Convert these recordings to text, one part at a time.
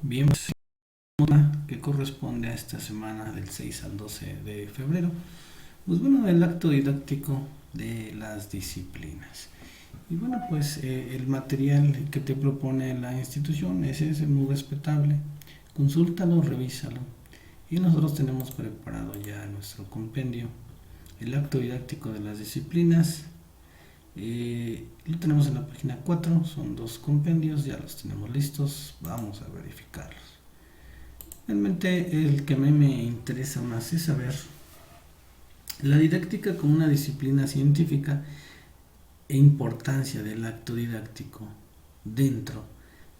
Bien, pues, que corresponde a esta semana del 6 al 12 de febrero, pues bueno, el acto didáctico de las disciplinas. Y bueno, pues el material que te propone la institución es muy respetable. Consúltalo, revísalo. Y nosotros tenemos preparado ya nuestro compendio, el acto didáctico de las disciplinas. Lo tenemos en la página 4, son dos compendios, ya los tenemos listos, vamos a verificarlos. Realmente el que a mí me interesa más es saber la didáctica como una disciplina científica e importancia del acto didáctico dentro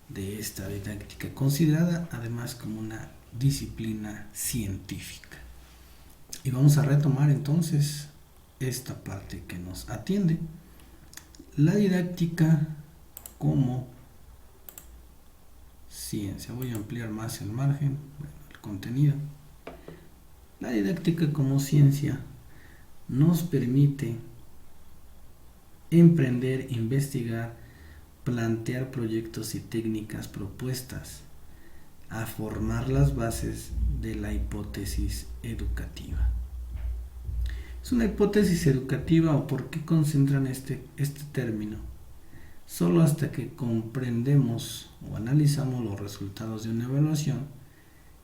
de esta didáctica, considerada además como una disciplina científica. Y vamos a retomar entonces esta parte que nos atiende. La didáctica como ciencia. Voy a ampliar más el margen, el contenido. La didáctica como ciencia nos permite emprender, investigar, plantear proyectos y técnicas propuestas a formar las bases de la hipótesis educativa. Es una hipótesis educativa, o por qué concentran este término. Solo hasta que comprendemos o analizamos los resultados de una evaluación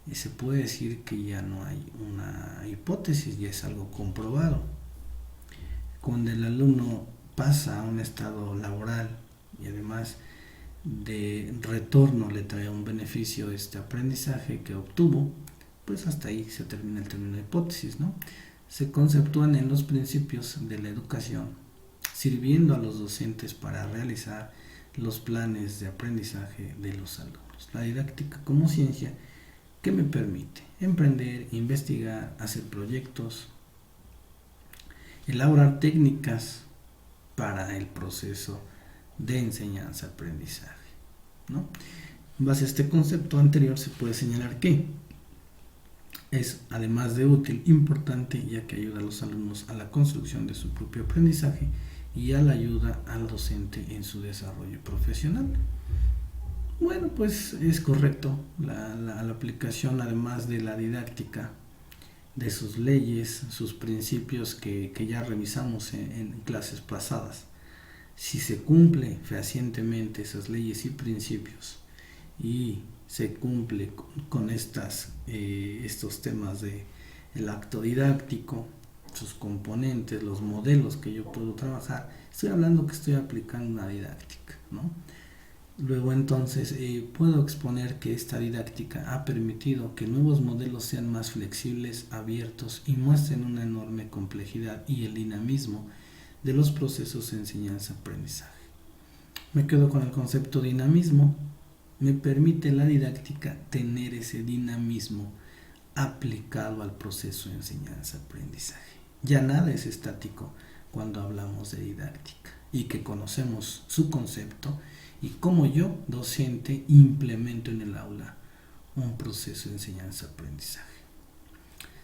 y se puede decir que ya no hay una hipótesis, ya es algo comprobado. Cuando el alumno pasa a un estado laboral y además de retorno le trae un beneficio este aprendizaje que obtuvo, pues hasta ahí se termina el término de hipótesis, ¿no? Se conceptúan en los principios de la educación, sirviendo a los docentes para realizar los planes de aprendizaje de los alumnos. La didáctica como ciencia que me permite emprender, investigar, hacer proyectos, elaborar técnicas para el proceso de enseñanza-aprendizaje, ¿no? En base a este concepto anterior se puede señalar que es, además de útil, importante, ya que ayuda a los alumnos a la construcción de su propio aprendizaje y a la ayuda al docente en su desarrollo profesional. Bueno, pues es correcto la aplicación, además de la didáctica, de sus leyes, sus principios que ya revisamos en clases pasadas. Si se cumple fehacientemente esas leyes y principios y se cumple con estos temas de el acto didáctico, sus componentes, los modelos que yo puedo trabajar, estoy hablando que estoy aplicando una didáctica, ¿no? Luego entonces puedo exponer que esta didáctica ha permitido que nuevos modelos sean más flexibles, abiertos y muestren una enorme complejidad y el dinamismo de los procesos de enseñanza-aprendizaje. Me quedo con el concepto dinamismo. Me permite la didáctica tener ese dinamismo aplicado al proceso de enseñanza-aprendizaje. Ya nada es estático cuando hablamos de didáctica y que conocemos su concepto y cómo yo, docente, implemento en el aula un proceso de enseñanza-aprendizaje.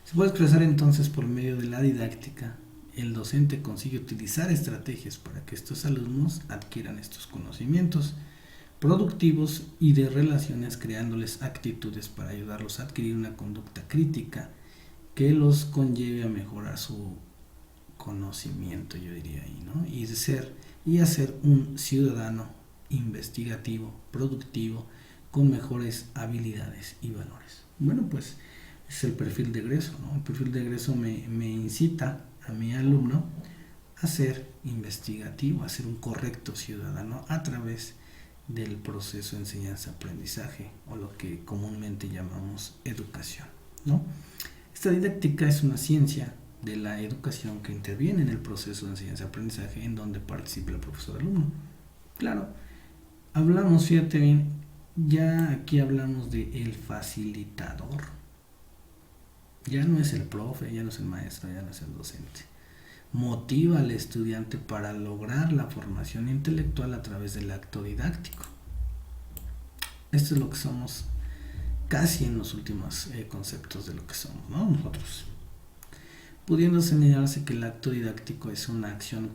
Se puede expresar entonces por medio de la didáctica. El docente consigue utilizar estrategias para que estos alumnos adquieran estos conocimientos productivos y de relaciones, creándoles actitudes para ayudarlos a adquirir una conducta crítica que los conlleve a mejorar su conocimiento, yo diría ahí, ¿no? Y hacer un ciudadano investigativo, productivo, con mejores habilidades y valores. Bueno, pues es el perfil de egreso, ¿no? El perfil de egreso me incita a mi alumno a ser investigativo, a ser un correcto ciudadano a través del proceso de enseñanza-aprendizaje, o lo que comúnmente llamamos educación, ¿no? Esta didáctica es una ciencia de la educación que interviene en el proceso de enseñanza-aprendizaje, en donde participa el profesor-alumno. Claro, hablamos, fíjate bien, ya aquí hablamos de el facilitador. Ya no es el profe, ya no es el maestro, ya no es el docente. Motiva al estudiante para lograr la formación intelectual a través del acto didáctico. Esto es lo que somos casi en los últimos conceptos de lo que somos, ¿no? Nosotros. Pudiendo señalarse que el acto didáctico es una acción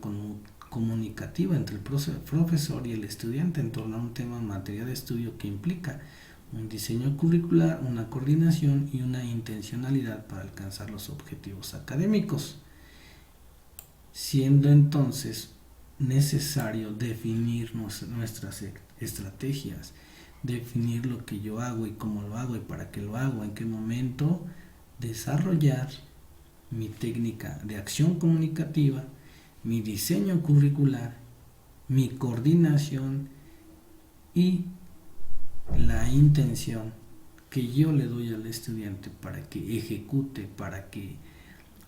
comunicativa entre el profesor y el estudiante en torno a un tema en materia de estudio que implica un diseño curricular, una coordinación y una intencionalidad para alcanzar los objetivos académicos, siendo entonces necesario definir nuestras estrategias, definir lo que yo hago y cómo lo hago y para qué lo hago, en qué momento, desarrollar mi técnica de acción comunicativa, mi diseño curricular, mi coordinación y la intención que yo le doy al estudiante para que ejecute, para que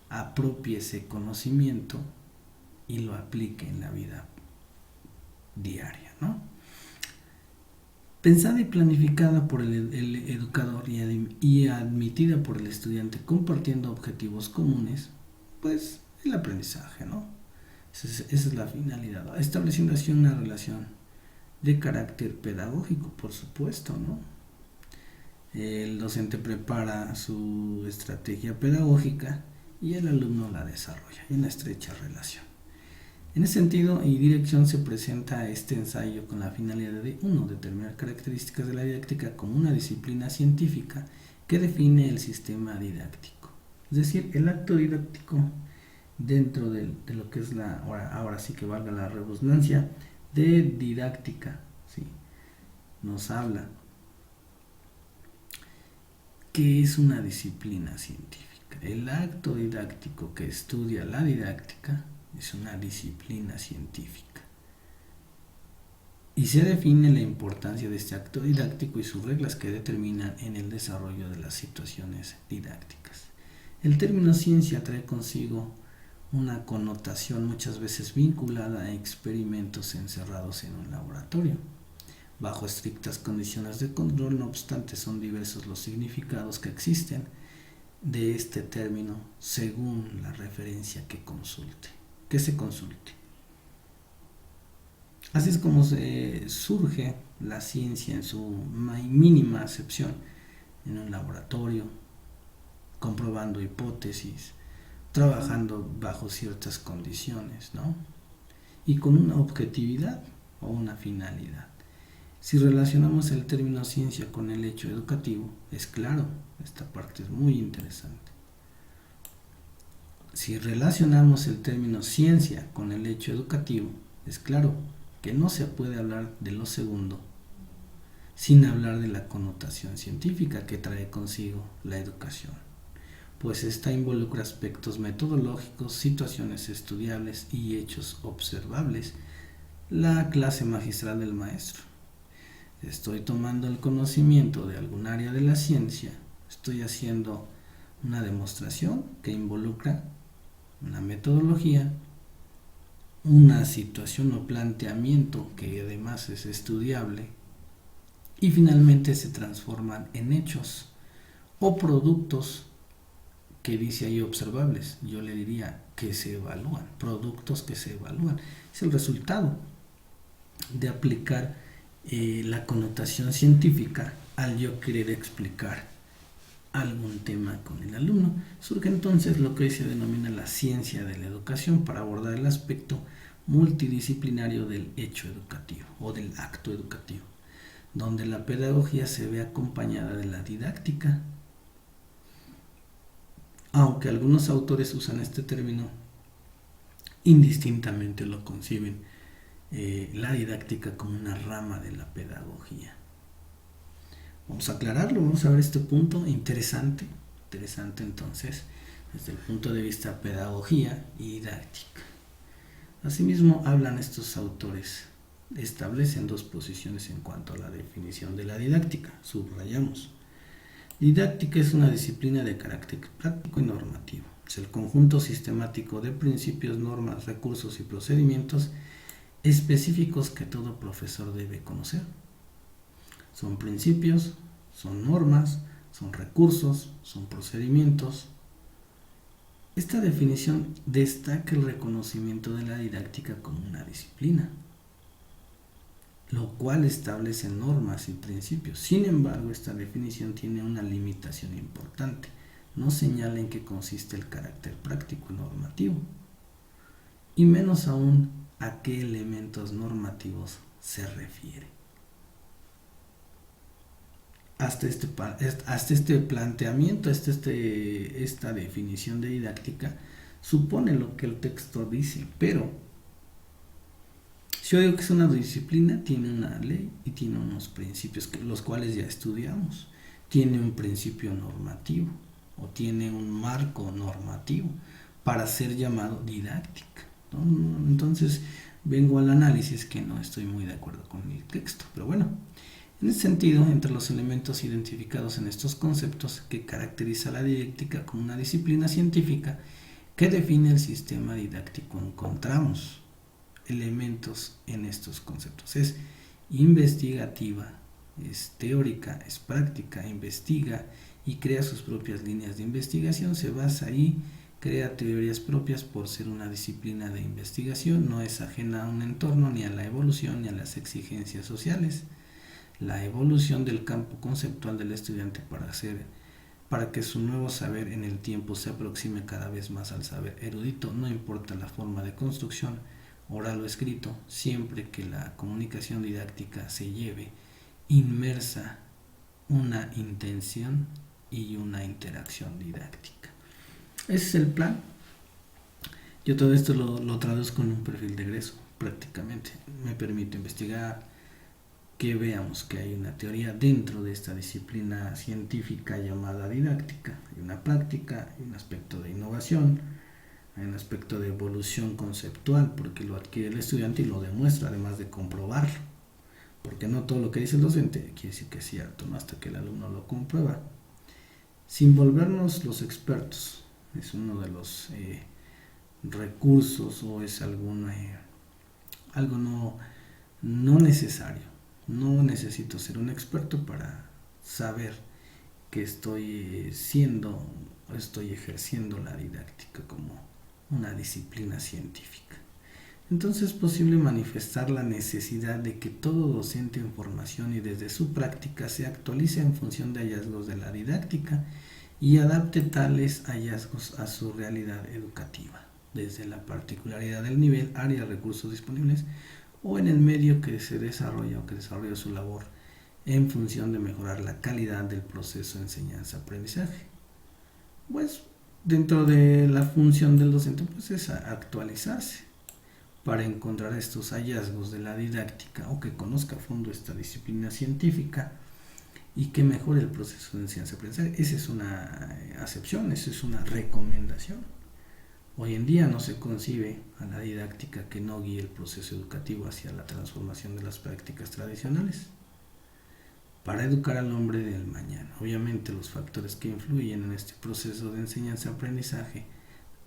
apropie ese conocimiento y lo aplique en la vida diaria, ¿no? Pensada y planificada por el educador y admitida por el estudiante compartiendo objetivos comunes, pues el aprendizaje, ¿no? Esa es la finalidad. Estableciendo así una relación de carácter pedagógico, por supuesto, ¿no? El docente prepara su estrategia pedagógica y el alumno la desarrolla en una estrecha relación. En ese sentido y dirección se presenta este ensayo con la finalidad de 1. Determinar características de la didáctica como una disciplina científica que define el sistema didáctico. Es decir, el acto didáctico dentro de lo que es ahora sí que valga la redundancia, de didáctica, ¿sí? Nos habla que es una disciplina científica. El acto didáctico que estudia la didáctica es una disciplina científica. Y se define la importancia de este acto didáctico y sus reglas que determinan en el desarrollo de las situaciones didácticas. El término ciencia trae consigo una connotación muchas veces vinculada a experimentos encerrados en un laboratorio. Bajo estrictas condiciones de control, no obstante, son diversos los significados que existen de este término según la referencia que se consulte. Así es como surge la ciencia en su mínima acepción en un laboratorio, comprobando hipótesis, trabajando bajo ciertas condiciones, ¿no? Y con una objetividad o una finalidad. Si relacionamos el término ciencia con el hecho educativo, es claro, esta parte es muy interesante. Si relacionamos el término ciencia con el hecho educativo, es claro que no se puede hablar de lo segundo sin hablar de la connotación científica que trae consigo la educación, pues esta involucra aspectos metodológicos, situaciones estudiables y hechos observables. La clase magistral del maestro. Estoy tomando el conocimiento de algún área de la ciencia, estoy haciendo una demostración que involucra una metodología, una situación o planteamiento que además es estudiable y finalmente se transforman en hechos o productos que dice ahí observables. Yo le diría que se evalúan, productos que se evalúan. Es el resultado de aplicar la connotación científica al yo querer explicar algún tema con el alumno. Surge entonces lo que hoy se denomina la ciencia de la educación para abordar el aspecto multidisciplinario del hecho educativo o del acto educativo, donde la pedagogía se ve acompañada de la didáctica. Aunque algunos autores usan este término, indistintamente lo conciben la didáctica como una rama de la pedagogía. Vamos a aclararlo, vamos a ver este punto interesante entonces, desde el punto de vista pedagogía y didáctica. Asimismo, hablan estos autores, establecen dos posiciones en cuanto a la definición de la didáctica, subrayamos. Didáctica es una disciplina de carácter práctico y normativo. Es el conjunto sistemático de principios, normas, recursos y procedimientos específicos que todo profesor debe conocer. Son principios, son normas, son recursos, son procedimientos. Esta definición destaca el reconocimiento de la didáctica como una disciplina, lo cual establece normas y principios. Sin embargo, esta definición tiene una limitación importante. No señala en qué consiste el carácter práctico y normativo, y menos aún a qué elementos normativos se refiere. hasta este planteamiento, esta definición de didáctica, supone lo que el texto dice, pero si yo digo que es una disciplina, tiene una ley y tiene unos principios, los cuales ya estudiamos. Tiene un principio normativo o tiene un marco normativo para ser llamado didáctica, ¿no? Entonces vengo al análisis que no estoy muy de acuerdo con el texto, pero bueno, en ese sentido, entre los elementos identificados en estos conceptos que caracteriza la didáctica como una disciplina científica que define el sistema didáctico, encontramos elementos en estos conceptos. Es investigativa, es teórica, es práctica, investiga y crea sus propias líneas de investigación, se basa ahí, crea teorías propias por ser una disciplina de investigación, no es ajena a un entorno, ni a la evolución, ni a las exigencias sociales. La evolución del campo conceptual del estudiante para que su nuevo saber en el tiempo se aproxime cada vez más al saber erudito, no importa la forma de construcción, oral o escrito, siempre que la comunicación didáctica se lleve inmersa una intención y una interacción didáctica. Ese es el plan. Yo todo esto lo traduzco en un perfil de egreso, prácticamente. Me permite investigar, que veamos que hay una teoría dentro de esta disciplina científica llamada didáctica. Hay una práctica, hay un aspecto de innovación, hay un aspecto de evolución conceptual, porque lo adquiere el estudiante y lo demuestra, además de comprobarlo. Porque no todo lo que dice el docente quiere decir que es cierto, ¿no? Hasta que el alumno lo comprueba. Sin volvernos los expertos, es uno de los recursos o es algo no necesario. No necesito ser un experto para saber que estoy ejerciendo la didáctica como una disciplina científica. Entonces es posible manifestar la necesidad de que todo docente en formación y desde su práctica se actualice en función de hallazgos de la didáctica y adapte tales hallazgos a su realidad educativa, desde la particularidad del nivel, área, recursos disponibles o en el medio que se desarrolla o que desarrolla su labor en función de mejorar la calidad del proceso de enseñanza-aprendizaje. Pues dentro de la función del docente pues es actualizarse para encontrar estos hallazgos de la didáctica o que conozca a fondo esta disciplina científica y que mejore el proceso de enseñanza-aprendizaje. Esa es una acepción, esa es una recomendación. Hoy en día no se concibe a la didáctica que no guíe el proceso educativo hacia la transformación de las prácticas tradicionales para educar al hombre del mañana. Obviamente los factores que influyen en este proceso de enseñanza-aprendizaje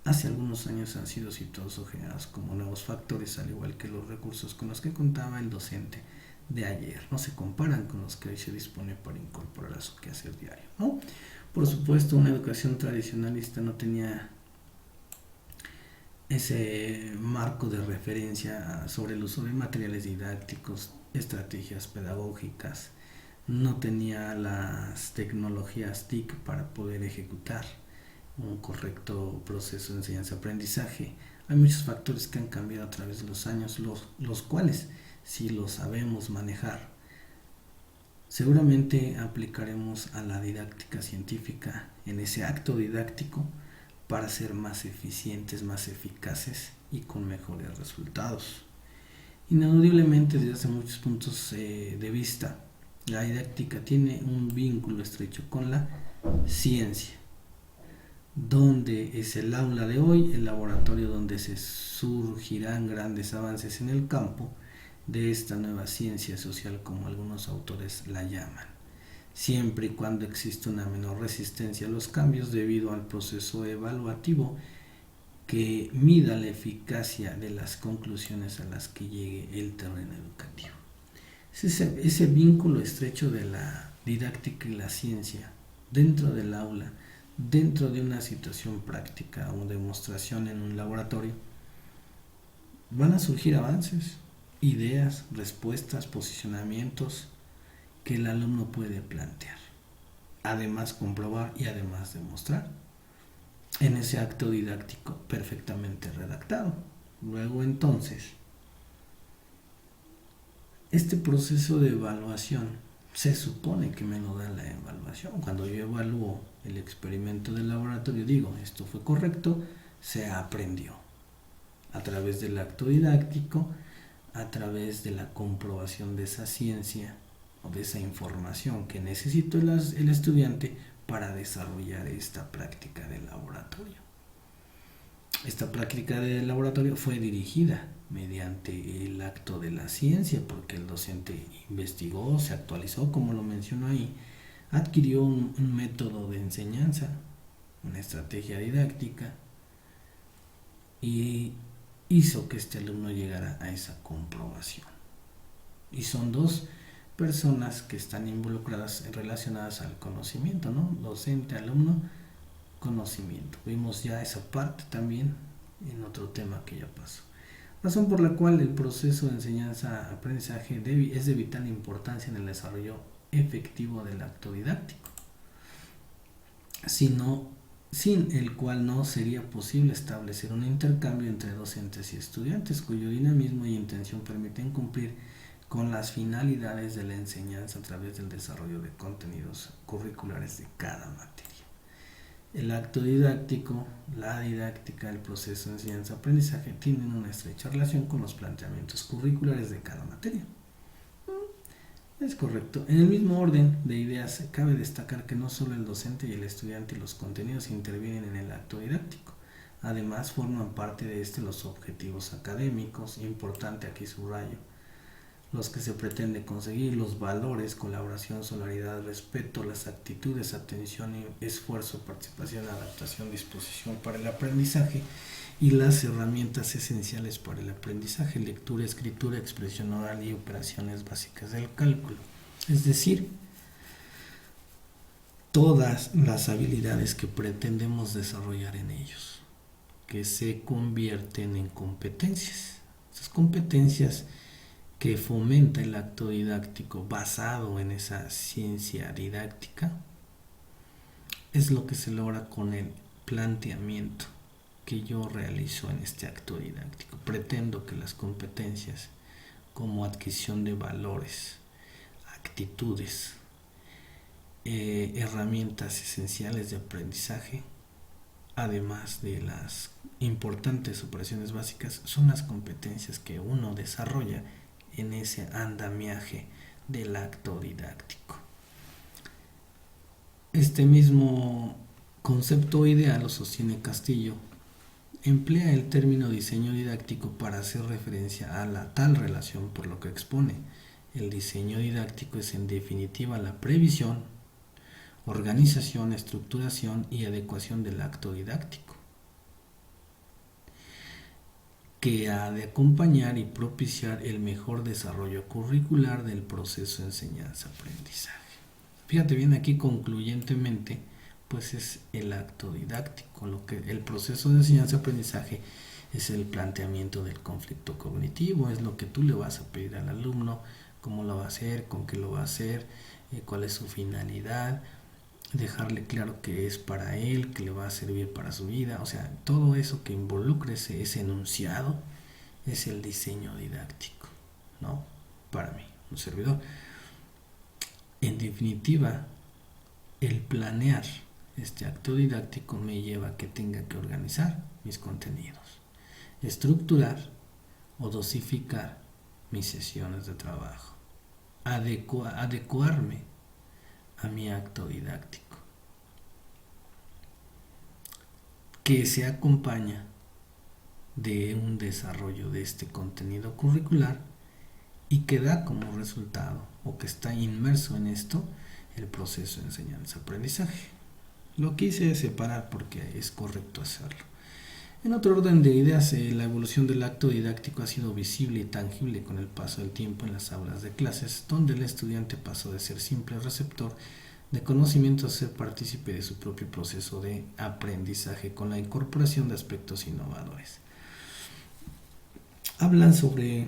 hace algunos años han sido situados o generados como nuevos factores, al igual que los recursos con los que contaba el docente de ayer. No se comparan con los que hoy se dispone para incorporar a su quehacer diario, ¿no? Por supuesto, una educación tradicionalista no tenía ese marco de referencia sobre el uso de materiales didácticos, estrategias pedagógicas, no tenía las tecnologías TIC para poder ejecutar un correcto proceso de enseñanza-aprendizaje. Hay muchos factores que han cambiado a través de los años, los cuales, si los sabemos manejar, seguramente aplicaremos a la didáctica científica en ese acto didáctico para ser más eficientes, más eficaces y con mejores resultados. Ineludiblemente, desde hace muchos puntos de vista, la didáctica tiene un vínculo estrecho con la ciencia, donde es el aula de hoy, el laboratorio donde se surgirán grandes avances en el campo de esta nueva ciencia social, como algunos autores la llaman, siempre y cuando existe una menor resistencia a los cambios debido al proceso evaluativo que mida la eficacia de las conclusiones a las que llegue el terreno educativo. Ese vínculo estrecho de la didáctica y la ciencia dentro del aula, dentro de una situación práctica o demostración en un laboratorio, van a surgir avances, ideas, respuestas, posicionamientos que el alumno puede plantear, además comprobar y además demostrar en ese acto didáctico perfectamente redactado. Luego entonces, este proceso de evaluación se supone que me lo da la evaluación. Cuando yo evalúo el experimento del laboratorio, digo, esto fue correcto, se aprendió a través del acto didáctico, a través de la comprobación de esa ciencia o de esa información que necesitó el estudiante para desarrollar esta práctica del laboratorio. Esta práctica del laboratorio fue dirigida mediante el acto de la ciencia, porque el docente investigó, se actualizó, como lo menciono ahí, adquirió un método de enseñanza, una estrategia didáctica, y hizo que este alumno llegara a esa comprobación. Y son dos personas que están involucradas, relacionadas al conocimiento, ¿no? Docente, alumno, conocimiento. Vimos ya esa parte también en otro tema que ya pasó. Razón por la cual el proceso de enseñanza-aprendizaje es de vital importancia en el desarrollo efectivo del acto didáctico, sin el cual no sería posible establecer un intercambio entre docentes y estudiantes cuyo dinamismo y intención permiten cumplir con las finalidades de la enseñanza a través del desarrollo de contenidos curriculares de cada materia. El acto didáctico, la didáctica, el proceso de enseñanza-aprendizaje tienen una estrecha relación con los planteamientos curriculares de cada materia. Es correcto. En el mismo orden de ideas, cabe destacar que no solo el docente y el estudiante y los contenidos intervienen en el acto didáctico. Además, forman parte de este los objetivos académicos, importante aquí subrayo, los que se pretende conseguir, los valores, colaboración, solidaridad, respeto, las actitudes, atención, esfuerzo, participación, adaptación, disposición para el aprendizaje y las herramientas esenciales para el aprendizaje, lectura, escritura, expresión oral y operaciones básicas del cálculo. Es decir, todas las habilidades que pretendemos desarrollar en ellos, que se convierten en competencias. Esas competencias que fomenta el acto didáctico basado en esa ciencia didáctica es lo que se logra con el planteamiento que yo realizo en este acto didáctico. Pretendo que las competencias como adquisición de valores, actitudes, herramientas esenciales de aprendizaje, además de las importantes operaciones básicas, son las competencias que uno desarrolla en ese andamiaje del acto didáctico. Este mismo concepto ideal, lo sostiene Castillo, emplea el término diseño didáctico para hacer referencia a la tal relación, por lo que expone. El diseño didáctico es en definitiva la previsión, organización, estructuración y adecuación del acto didáctico, que ha de acompañar y propiciar el mejor desarrollo curricular del proceso de enseñanza-aprendizaje. Fíjate bien, aquí concluyentemente, pues es el acto didáctico, lo que el proceso de enseñanza-aprendizaje es el planteamiento del conflicto cognitivo, es lo que tú le vas a pedir al alumno, cómo lo va a hacer, con qué lo va a hacer, cuál es su finalidad, dejarle claro que es para él, que le va a servir para su vida, o sea, todo eso que involucre ese enunciado es el diseño didáctico, ¿no? Para mí, un servidor. En definitiva, el planear este acto didáctico me lleva a que tenga que organizar mis contenidos, estructurar o dosificar mis sesiones de trabajo, adecuarme a mi acto didáctico, que se acompaña de un desarrollo de este contenido curricular y que da como resultado o que está inmerso en esto el proceso de enseñanza-aprendizaje. Lo quise separar porque es correcto hacerlo. En otro orden de ideas, la evolución del acto didáctico ha sido visible y tangible con el paso del tiempo en las aulas de clases, donde el estudiante pasó de ser simple receptor de conocimiento a ser partícipe de su propio proceso de aprendizaje con la incorporación de aspectos innovadores. Hablan sobre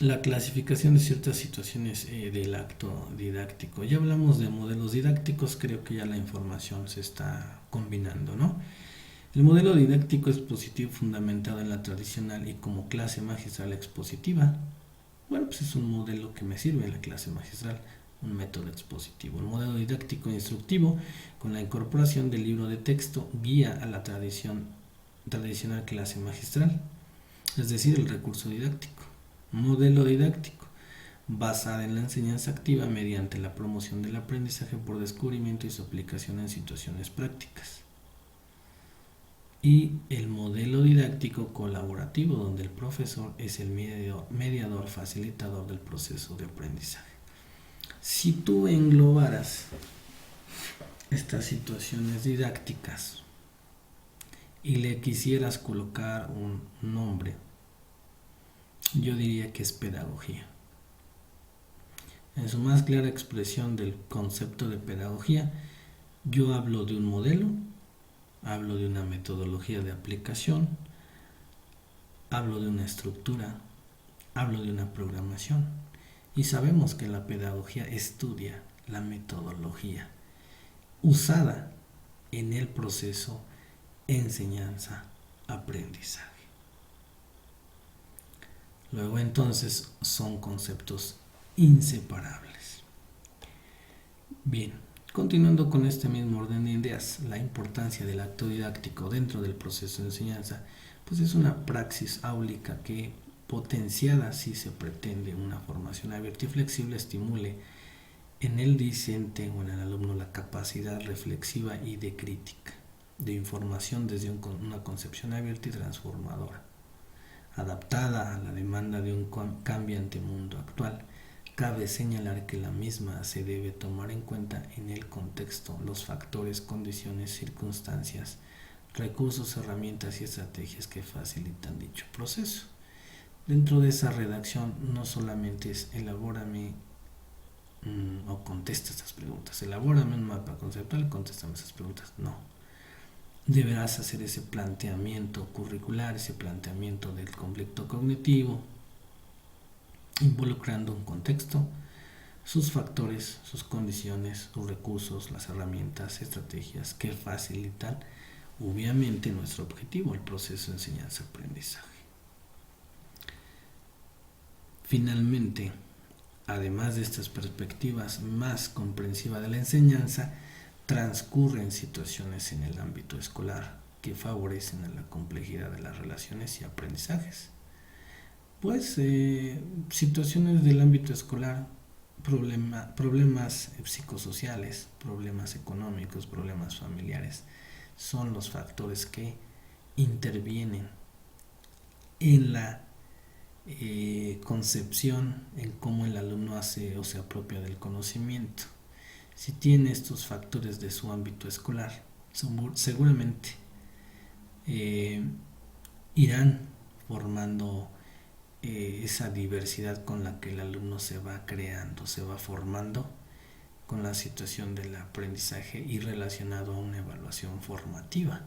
la clasificación de ciertas situaciones del acto didáctico. Ya hablamos de modelos didácticos, creo que ya la información se está combinando, ¿no? El modelo didáctico expositivo fundamentado en la tradicional y como clase magistral expositiva, Bueno, pues es un modelo que me sirve en la clase magistral, un método expositivo. El modelo didáctico e instructivo, con la incorporación del libro de texto, guía a la tradicional clase magistral, es decir, el recurso didáctico. Modelo didáctico, basada en la enseñanza activa mediante la promoción del aprendizaje por descubrimiento y su aplicación en situaciones prácticas. Y el modelo didáctico colaborativo, donde el profesor es el mediador facilitador del proceso de aprendizaje. Si tú englobaras estas situaciones didácticas y le quisieras colocar un nombre, yo diría que es pedagogía. En su más clara expresión del concepto de pedagogía, yo hablo de un modelo, hablo de una metodología de aplicación, hablo de una estructura, hablo de una programación. Y sabemos que la pedagogía estudia la metodología usada en el proceso enseñanza-aprendizaje. Luego entonces son conceptos inseparables. Bien, continuando con este mismo orden de ideas, la importancia del acto didáctico dentro del proceso de enseñanza, pues es una praxis áulica que, potenciada si se pretende una formación abierta y flexible, estimule en el discente o en el alumno la capacidad reflexiva y de crítica, de información desde una concepción abierta y transformadora, adaptada a la demanda de un cambiante mundo actual. Cabe señalar que la misma se debe tomar en cuenta en el contexto, los factores, condiciones, circunstancias, recursos, herramientas y estrategias que facilitan dicho proceso. Dentro de esa redacción no solamente es elabórame o contesta estas preguntas, elabórame un mapa conceptual, contéstame esas preguntas, no. Deberás hacer ese planteamiento curricular, ese planteamiento del conflicto cognitivo, involucrando un contexto, sus factores, sus condiciones, sus recursos, las herramientas, estrategias que facilitan obviamente nuestro objetivo, el proceso de enseñanza-aprendizaje. Finalmente, además de estas perspectivas más comprensivas de la enseñanza, transcurren situaciones en el ámbito escolar que favorecen a la complejidad de las relaciones y aprendizajes. Pues situaciones del ámbito escolar, problemas psicosociales, problemas económicos, problemas familiares, son los factores que intervienen en la concepción, en cómo el alumno hace o se apropia del conocimiento. Si tiene estos factores de su ámbito escolar, seguramente irán formando esa diversidad con la que el alumno se va creando, se va formando con la situación del aprendizaje y relacionado a una evaluación formativa.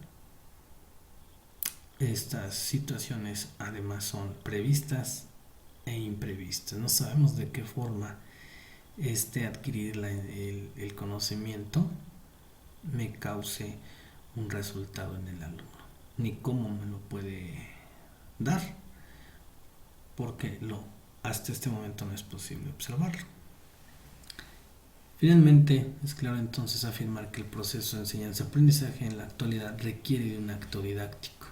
Estas situaciones además son previstas e imprevistas. No sabemos de qué forma adquirir el conocimiento me cause un resultado en el alumno, ni cómo me lo puede dar, porque hasta este momento no es posible observarlo. Finalmente, es claro entonces afirmar que el proceso de enseñanza-aprendizaje en la actualidad requiere de un acto didáctico.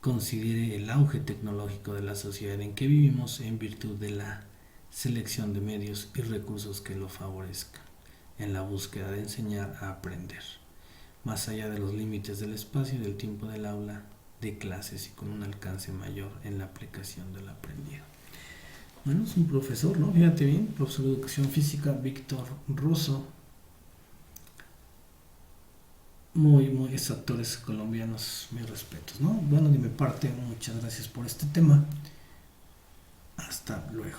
Considere el auge tecnológico de la sociedad en que vivimos en virtud de la selección de medios y recursos que lo favorezcan en la búsqueda de enseñar a aprender, más allá de los límites del espacio y del tiempo del aula de clases y con un alcance mayor en la aplicación del aprendido. Bueno, es un profesor, ¿no? Fíjate bien, profesor de educación física, Víctor Russo. Muy actores colombianos, mis respetos, ¿no? Bueno, de mi parte, muchas gracias por este tema. Hasta luego.